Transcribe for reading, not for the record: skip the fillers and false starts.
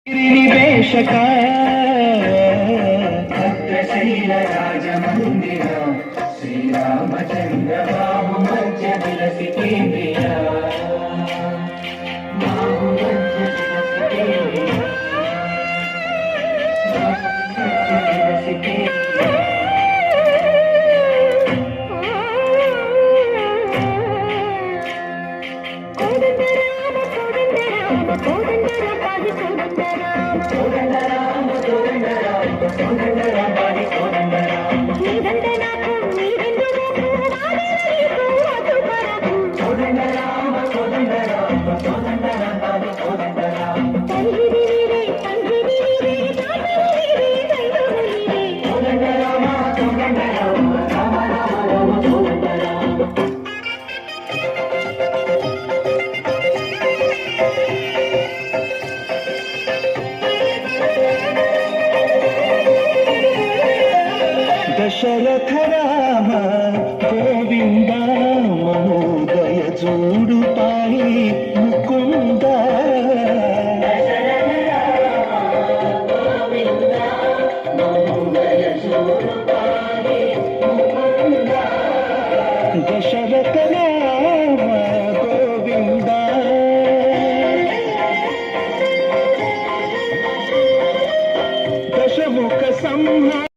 गिरिवेशक भद्रशैल राजमंदिर श्रीरामचंद्र बाबु मध्य विलसि केन्द्रिय बाबु मध्य विलसि केन्द्रिय विलसि केन्द्रिय दशरथ राम गोविंद मनोदय जोडु पाई मुकुंद दशरथ राम गोविंद दशमुख संहार